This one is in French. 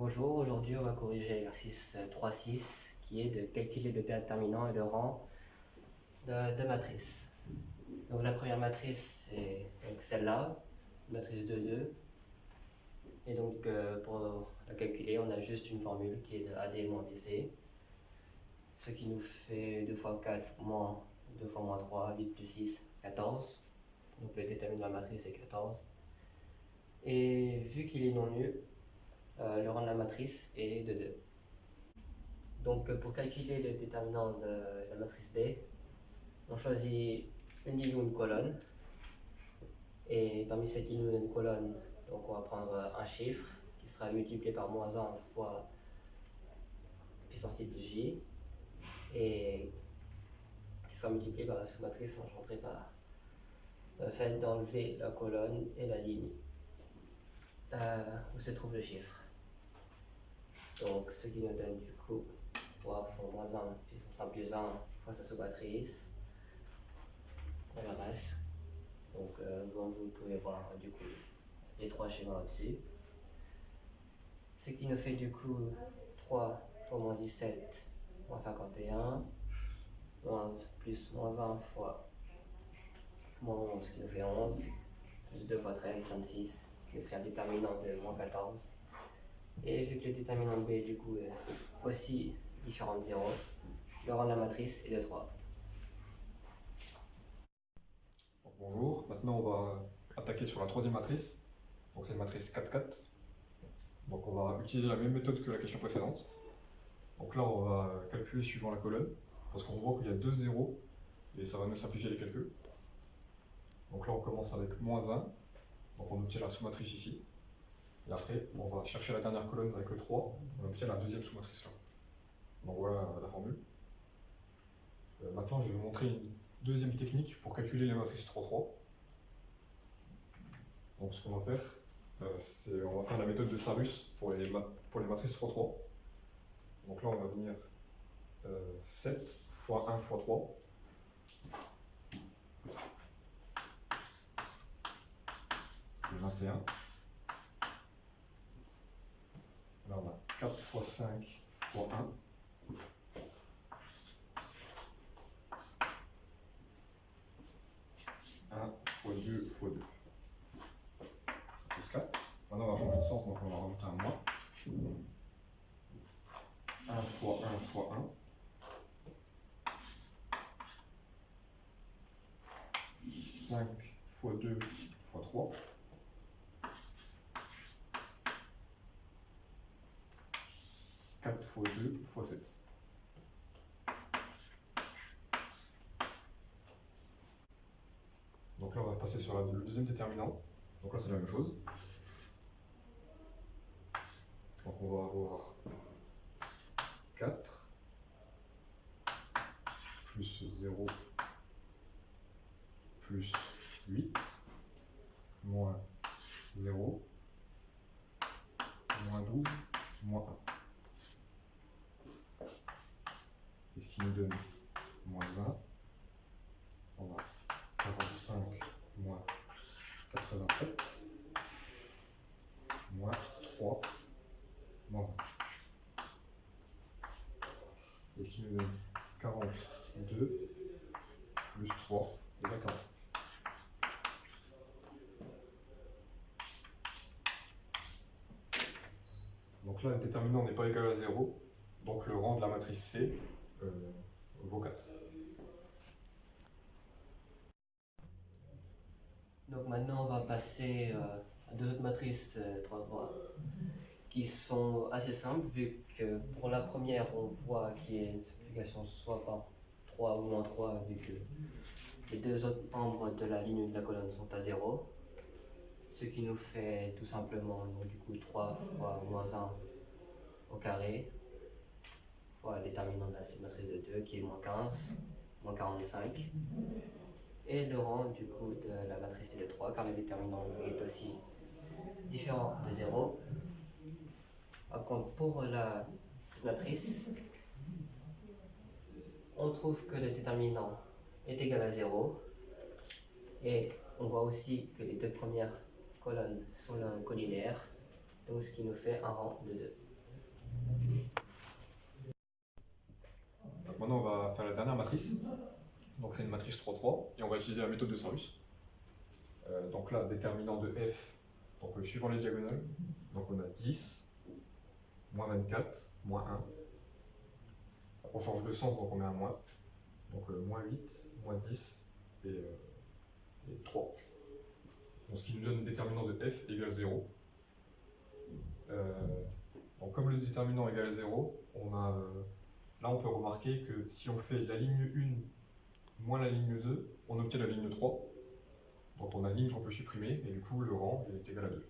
Bonjour, aujourd'hui on va corriger l'exercice 3.6 qui est de calculer le déterminant et le rang de matrices. Donc la première matrice c'est celle-là, matrice de 2. Et donc pour la calculer on a juste une formule qui est de AD moins BC. Ce qui nous fait 2 fois 4 moins 2 fois moins 3, 8 plus 6, 14. Donc le déterminant de la matrice est 14. Et vu qu'il est non nul, le rang de la matrice est de 2. Donc pour calculer le déterminant de la matrice B, on choisit une ligne ou une colonne. Et parmi cette ligne ou une colonne, donc on va prendre un chiffre qui sera multiplié par moins 1 fois puissance 6 plus j, et qui sera multiplié par la sous-matrice engendrée par le fait d'enlever la colonne et la ligne où se trouve le chiffre. Donc ce qui nous donne du coup 3 fois moins 1 puissance 1 plus 1 fois sa sous-matrice. Et le reste. Donc comme vous pouvez voir du coup les trois schémas au-dessus. Ce qui nous fait du coup 3 fois moins 17 moins 51, moins plus moins 1 fois moins 11 qui nous fait 11, plus 2 fois 13, 26, qui nous fait un déterminant de moins 14. Et vu que le déterminant de B du coup est aussi différent de 0, le rang de la matrice est de 3. Bonjour, maintenant on va attaquer sur la troisième matrice. Donc c'est une matrice 4, 4. Donc on va utiliser la même méthode que la question précédente. Donc là on va calculer suivant la colonne, parce qu'on voit qu'il y a deux zéros, et ça va nous simplifier les calculs. Donc là on commence avec moins 1, donc on obtient la sous-matrice ici. Et après on va chercher la dernière colonne avec le 3, on obtient la deuxième sous-matrice là. Donc voilà la formule. Maintenant je vais vous montrer une deuxième technique pour calculer les matrices 3, 3. Donc ce qu'on va faire, c'est on va faire la méthode de Sarus pour les matrices 3, 3. Donc là on va venir 7 fois 1 fois 3. Ça fait 21. Là on a 4 fois 5 fois 1. 1 fois 2 fois 2. Ça fait 4. Maintenant on va changer de sens, donc on va rajouter un moins. 1 fois 1 fois 1. 5 fois 2 fois 3. 4 fois 2 fois 7. Donc là on va passer sur le deuxième déterminant. Donc là c'est la même chose. Donc on va avoir 4 plus 0 plus 8 moins 0 moins 12 moins 1. Et ce qui nous donne moins 1. On a 45 moins 87 moins 3 moins 1. Et ce qui nous donne 42 plus 3 égale 40. Donc là, le déterminant n'est pas égal à 0, donc le rang de la matrice C vaut 4. Donc maintenant on va passer à deux autres matrices 3, 3 qui sont assez simples, vu que pour la première on voit qu'il y a une simplification soit par 3 ou moins 3, vu que les deux autres membres de la ligne ou de la colonne sont à 0, ce qui nous fait tout simplement donc, du coup 3 fois moins 1 au carré fois le déterminant de cette matrice de 2 qui est moins 15, moins 45, et le rang du coup de la matrice est de 3 car le déterminant est aussi différent de 0. Par contre, pour cette matrice, on trouve que le déterminant est égal à 0, et on voit aussi que les deux premières colonnes sont collinaires, donc ce qui nous fait un rang de 2. maintenant, on va faire la dernière matrice. Donc, c'est une matrice 3-3, et on va utiliser la méthode de Sarrus. Donc là, déterminant de f, donc suivant les diagonales, donc on a 10, moins 24, moins 1. Après, on change de sens, donc on met un moins. Donc moins 8, moins 10 et 3. Donc, ce qui nous donne le déterminant de f égale 0. Donc, comme le déterminant égale 0, là on peut remarquer que si on fait la ligne 1 moins la ligne 2, on obtient la ligne 3. Donc on a une ligne qu'on peut supprimer et du coup le rang est égal à 2.